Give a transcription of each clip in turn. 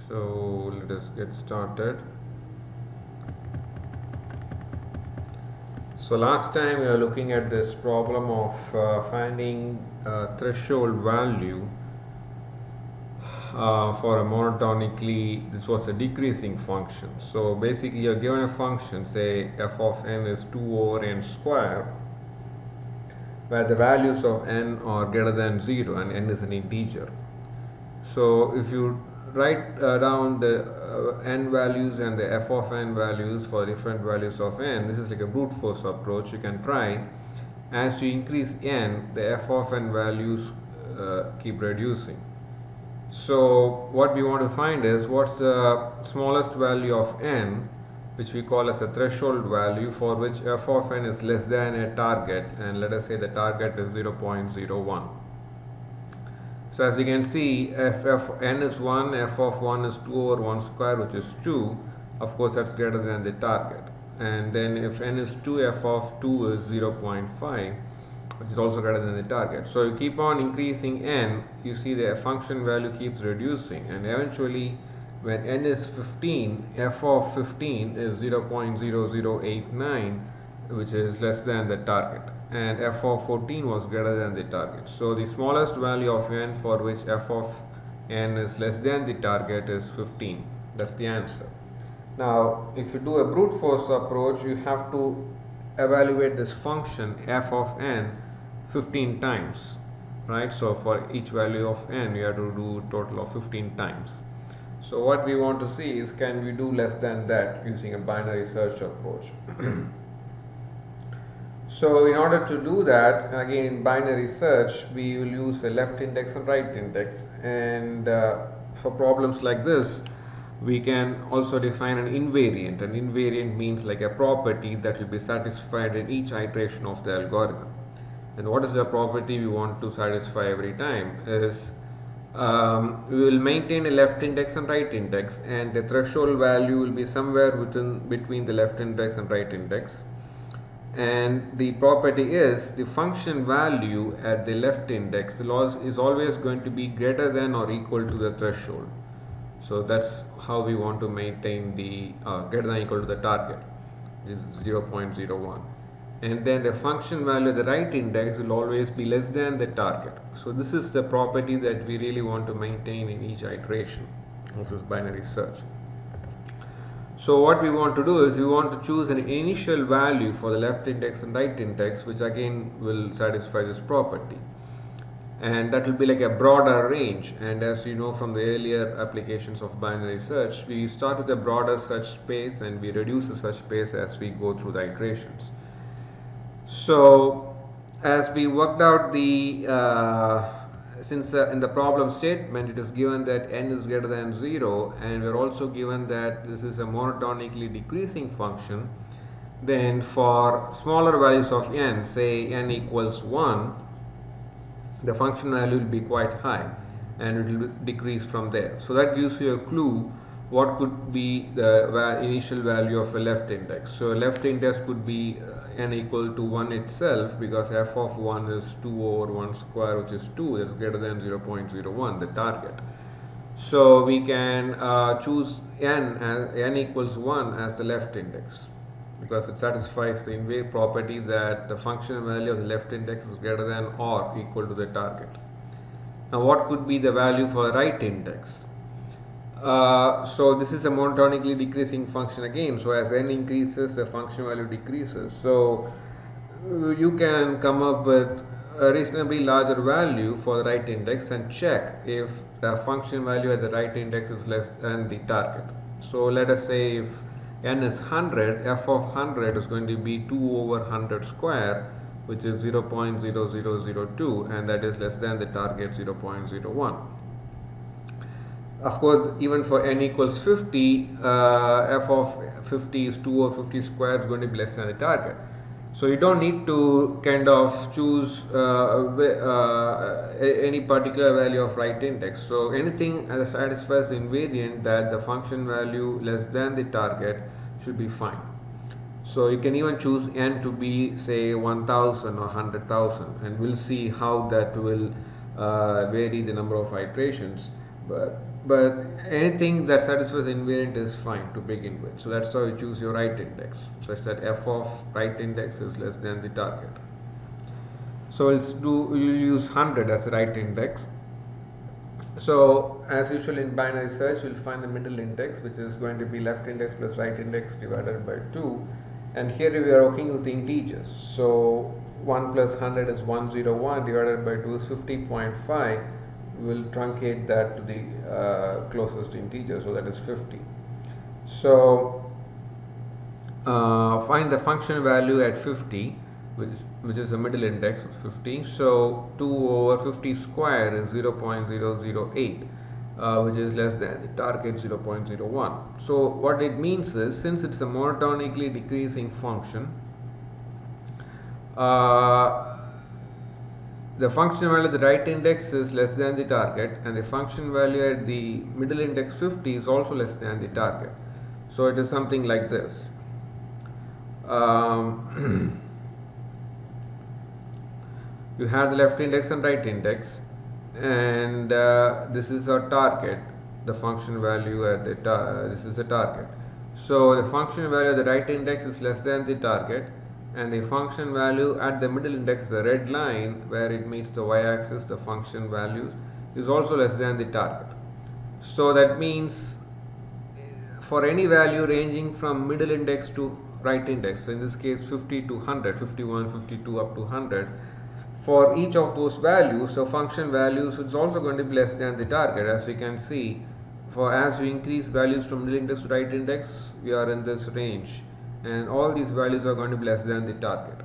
so let us get started. So last time we were looking at this problem of finding a threshold value for a monotonically, this was a decreasing function. So basically you're given a function, say f of n is 2 over n square, where the values of n are greater than 0 and n is an integer. So if you write down the n values and the f of n values for different values of n, this is like a brute force approach. You can try, as you increase n, the f of n values keep reducing. So what we want to find is what's the smallest value of n, which we call as a threshold value, for which f of n is less than a target, and let us say the target is 0.01. So as you can see, if n is 1, f of 1 is 2 over 1 square, which is 2. Of course, that's greater than the target. And then if n is 2, f of 2 is 0.5, which is also greater than the target. So you keep on increasing n, you see the function value keeps reducing, and eventually when n is 15, f of 15 is 0.0089, which is less than the target, and f of 14 was greater than the target. So the smallest value of n for which f of n is less than the target is 15. That's the answer. Now if you do a brute force approach, you have to evaluate this function f of n 15 times, right? So for each value of n you have to do a total of 15 times. So what we want to see is, can we do less than that using a binary search approach? So in order to do that, again in binary search, we will use a left index and right index, and for problems like this we can also define an invariant. An invariant means like a property that will be satisfied in each iteration of the algorithm. And what is the property we want to satisfy every time is we will maintain a left index and right index, and the threshold value will be somewhere between the left index and right index. And the property is the function value at the left index is always going to be greater than or equal to the threshold. So that's how we want to maintain the greater than or equal to the target. This is 0.01. And then the function value at the right index will always be less than the target. So this is the property that we really want to maintain in each iteration of this binary search. So what we want to do is we want to choose an initial value for the left index and right index, which again will satisfy this property, and that will be like a broader range. And as you know from the earlier applications of binary search, we start with a broader search space and we reduce the search space as we go through the iterations. So as we worked out the since in the problem statement it is given that n is greater than 0, and we are also given that this is a monotonically decreasing function, then for smaller values of n, say n equals 1, the function value will be quite high and it will decrease from there. So that gives you a clue what could be the initial value of a left index. So a left index could be n equal to 1 itself, because f of 1 is 2 over 1 square, which is 2, that is greater than 0.01, the target. So we can choose n equals 1 as the left index, because it satisfies the invariant property that the function value of the left index is greater than or equal to the target. Now what could be the value for the right index? So this is a monotonically decreasing function again, so as n increases the function value decreases. So you can come up with a reasonably larger value for the right index and check if the function value at the right index is less than the target. So let us say if n is 100, f of 100 is going to be 2 over 100 square, which is 0.0002, and that is less than the target 0.01. Of course, even for n equals 50, f of 50 is 2 over 50 square is going to be less than the target. So you don't need to kind of choose any particular value of right index. So anything that satisfies the invariant that the function value less than the target should be fine. So you can even choose n to be say 1000 or 100,000, and we'll see how that will vary the number of iterations. But but anything that satisfies invariant is fine to begin with. So that's how you choose your right index, such that f of right index is less than the target. So you'll use 100 as the right index. So as usual in binary search, you'll find the middle index, which is going to be left index plus right index divided by 2. And here we are working with integers. So 1 plus 100 is 101 divided by 2 is 50.5. We will truncate that to the closest integer, so that is 50. So find the function value at 50, which is the middle index of 50. So 2 over 50 square is 0.008, which is less than the target 0.01. So what it means is, since it's a monotonically decreasing function, the function value at the right index is less than the target, and the function value at the middle index 50 is also less than the target. So it is something like this. You have the left index and right index, and this is our target. The function value at the this is the target. So the function value at the right index is less than the target, and the function value at the middle index, the red line where it meets the y-axis, the function value is also less than the target. So that means for any value ranging from middle index to right index, so in this case 50 to 100, 51, 52 up to 100, for each of those values, so function values is also going to be less than the target. As we can see, for as we increase values from middle index to right index, we are in this range, and all these values are going to be less than the target.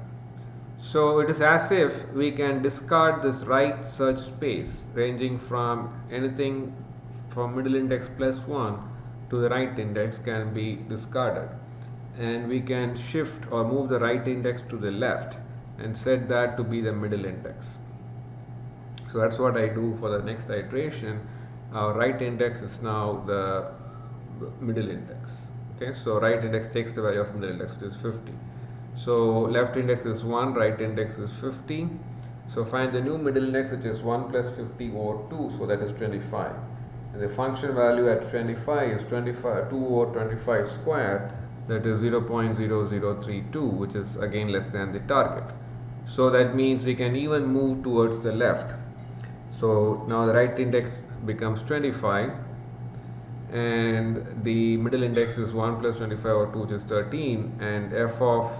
So it is as if we can discard this right search space ranging from anything from middle index plus 1 to the right index can be discarded, and we can shift or move the right index to the left and set that to be the middle index. So that's what I do for the next iteration. Our right index is now the middle index. Okay, so right index takes the value of middle index, which is 50. So left index is 1, right index is 50. So find the new middle index, which is 1 plus 50 over 2, so that is 25. And the function value at 25 is 25, 2 over 25 square, that is 0.0032, which is again less than the target. So that means we can even move towards the left. So now the right index becomes 25, and the middle index is 1 plus 25 over 2, which is 13, and f of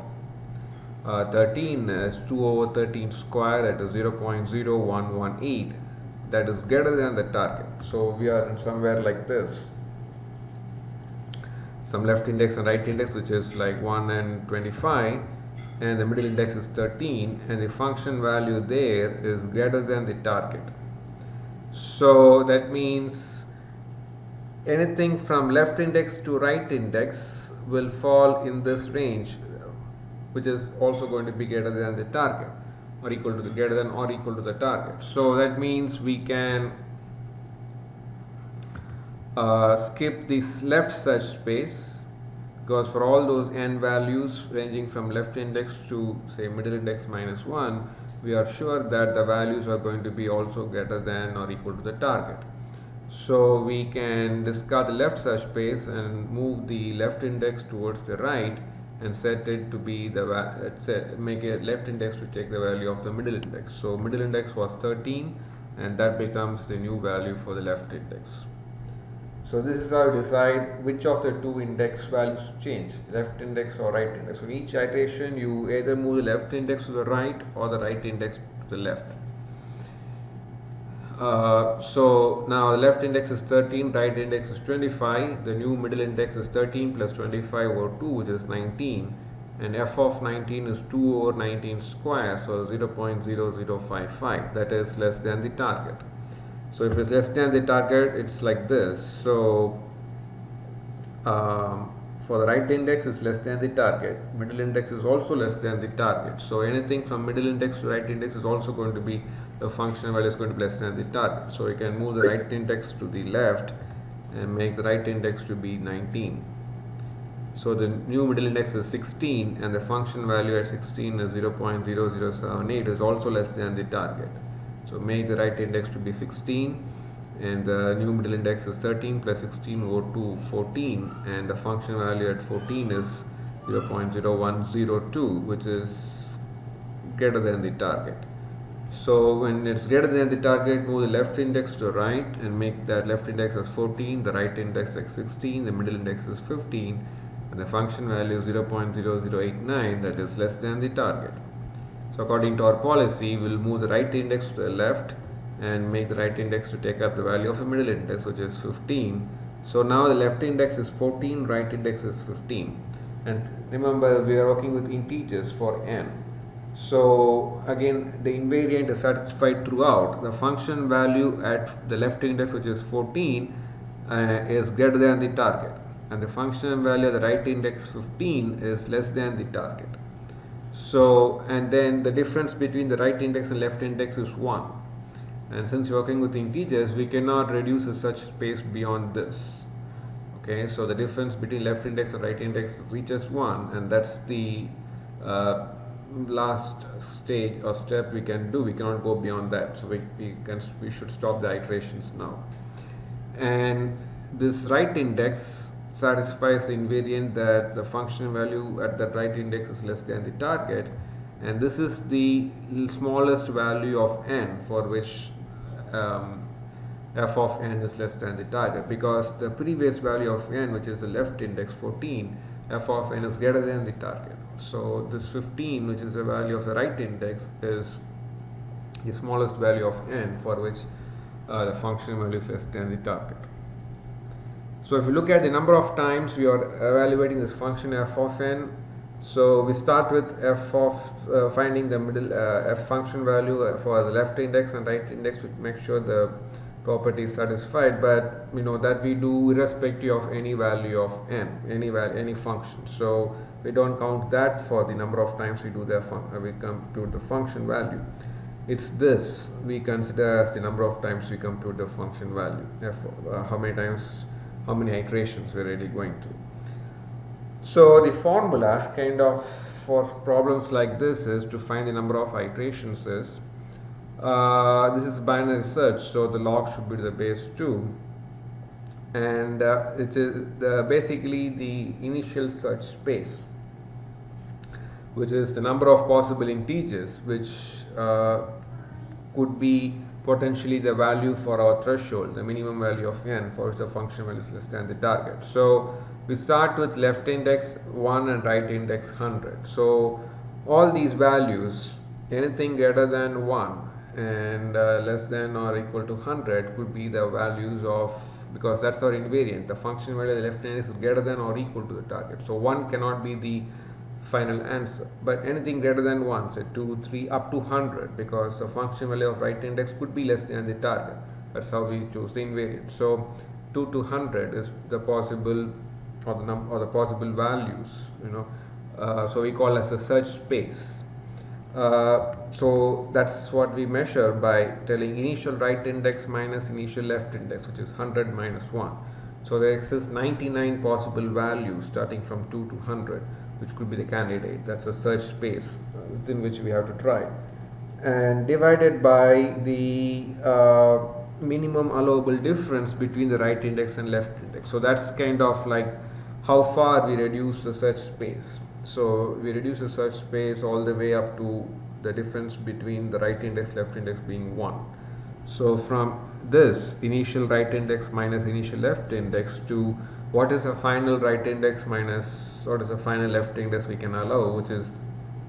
13 is 2 over 13 square, that is 0.0118, that is greater than the target. So we are in somewhere like this, some left index and right index, which is like 1 and 25, and the middle index is 13, and the function value there is greater than the target. So that means anything from left index to right index will fall in this range, which is also going to be greater than the target, or equal to the greater than or equal to the target. So that means we can skip this left search space, because for all those n values ranging from left index to say middle index minus 1, we are sure that the values are going to be also greater than or equal to the target. So we can discard the left search space and move the left index towards the right and set it to be the make a left index to take the value of the middle index. So middle index was 13, and that becomes the new value for the left index. So this is how you decide which of the two index values to change, left index or right index. So in each iteration, you either move the left index to the right or the right index to the left. So now the left index is 13, right index is 25. The new middle index is 13 plus 25 over 2, which is 19. And f of 19 is 2 over 19 square, so 0.0055. That is less than the target. So if it's less than the target, it's like this. So for the right index, it's less than the target. Middle index is also less than the target. So anything from middle index to right index is also going to be, the function value is going to be less than the target. So we can move the right index to the left and make the right index to be 19. So the new middle index is 16, and the function value at 16 is 0.0078, is also less than the target. So make the right index to be 16, and the new middle index is 13 plus 16 over 2, 14, and the function value at 14 is 0.0102, which is greater than the target. So when it's greater than the target, move the left index to the right and make that left index as 14, the right index as 16, the middle index is 15, and the function value is 0.0089, that is less than the target. So according to our policy, we'll move the right index to the left and make the right index to take up the value of the middle index, which is 15. So now the left index is 14, right index is 15. And remember, we are working with integers for n. So again, the invariant is satisfied throughout. The function value at the left index, which is 14, is greater than the target, and the function value at the right index 15 is less than the target. So, and then the difference between the right index and left index is 1. And since you're working with integers, we cannot reduce a such space beyond this. Okay, so the difference between left index and right index reaches 1, and that's the last stage or step we can do. We cannot go beyond that, so we should stop the iterations now. And this right index satisfies the invariant that the function value at that right index is less than the target, and this is the smallest value of n for which f of n is less than the target, because the previous value of n, which is the left index 14, f of n is greater than the target. So this 15, which is the value of the right index, is the smallest value of n for which the function value is less than the target. So if you look at the number of times we are evaluating this function f of n, so we start with f of finding the middle f function value for the left index and right index to make sure the property is satisfied, but you know that we do irrespective of any value of n, any function. So we don't count that for the number of times we do the we compute the function value. It's this we consider as the number of times we compute the function value, how many times, how many iterations we're really going to. So the formula kind of for problems like this is to find the number of iterations is this is binary search, so the log should be to the base 2, and it is basically the initial search space, which is the number of possible integers which could be potentially the value for our threshold, the minimum value of n for which the function value is less than the target. So we start with left index 1 and right index 100. So all these values, anything greater than 1 and less than or equal to 100 could be the values of, because that's our invariant, the function value of the left index is greater than or equal to the target. So 1 cannot be the final answer, but anything greater than 1, say 2, 3, up to 100, because the function value of right index could be less than the target. That's how we choose the invariant. So 2 to 100 is the possible or the possible values, you know. So we call as a search space. So that's what we measure by telling initial right index minus initial left index, which is 100 minus 1. So there exists 99 possible values starting from 2 to 100, which could be the candidate. That's a search space within which we have to try, and divided by the minimum allowable difference between the right index and left index. So that's kind of like how far we reduce the search space. So we reduce the search space all the way up to the difference between the right index left index being 1. So from this initial right index minus initial left index to what is a final right index minus what is a final left index we can allow, which is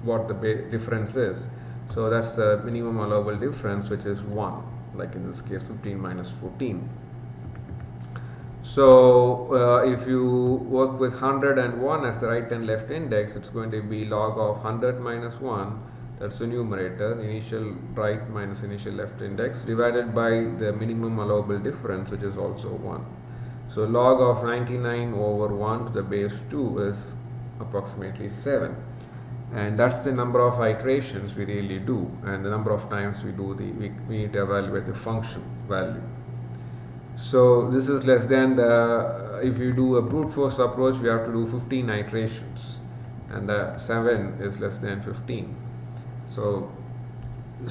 what the difference is. So that's the minimum allowable difference, which is 1, like in this case 15 minus 14. So if you work with 100 and 1 as the right and left index, it's going to be log of 100 minus 1, that's the numerator, initial right minus initial left index, divided by the minimum allowable difference, which is also 1. So log of 99 over 1 to the base 2 is approximately 7, and that's the number of iterations we really do, and the number of times we do we need to evaluate the function value. So this is less than the, if you do a brute force approach, we have to do 15 iterations, and the 7 is less than 15. So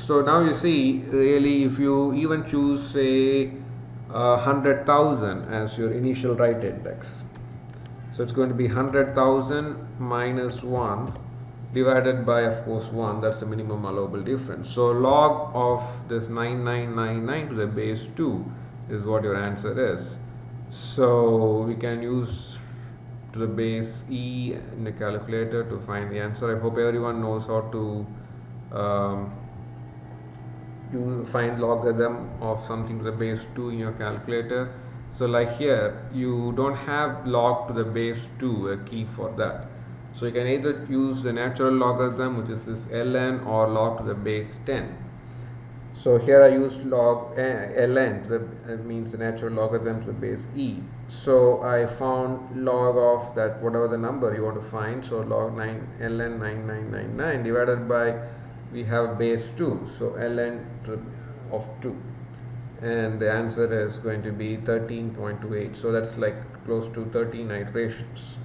now you see, really, if you even choose say 100,000 as your initial right index. So it's going to be 100,000 minus 1 divided by, of course, 1. That's the minimum allowable difference. So log of this 9999 to the base 2 is what your answer is. So we can use to the base e in the calculator to find the answer. I hope everyone knows how to you find logarithm of something to the base 2 in your calculator. So like here, you don't have log to the base 2, a key for that. So you can either use the natural logarithm, which is this ln, or log to the base 10. So here I use log ln, that means the natural logarithm to the base e. So I found log of that, whatever the number you want to find. So log 9 ln 9999 divided by, we have base 2, so ln of 2, and the answer is going to be 13.28. so that's like close to 13 iterations.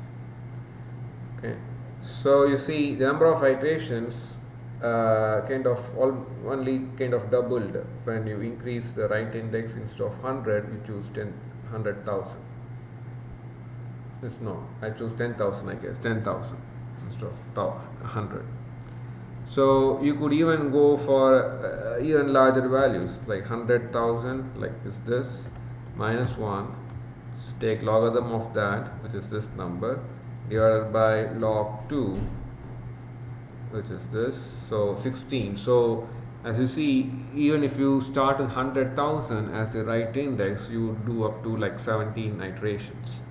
Okay, so you see the number of iterations only kind of doubled when you increase the right index. Instead of 100, you choose 100,000. No, I choose 10,000, I guess, 10,000 instead of 100. So you could even go for even larger values, like 100,000, like this minus 1. Let's take logarithm of that, which is this number, divided by log 2, which is this, so 16. So as you see, even if you start with 100,000 as the right index, you would do up to like 17 iterations.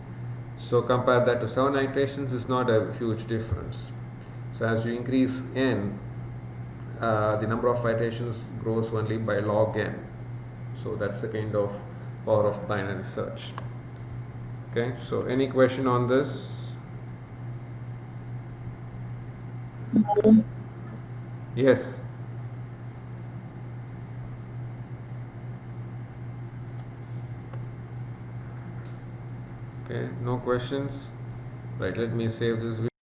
So compare that to 7 iterations, is not a huge difference. So as you increase n, the number of iterations grows only by log n. So that's the kind of power of binary search. Okay, so any question on this? Yes. Okay, no questions. Right, let me save this video.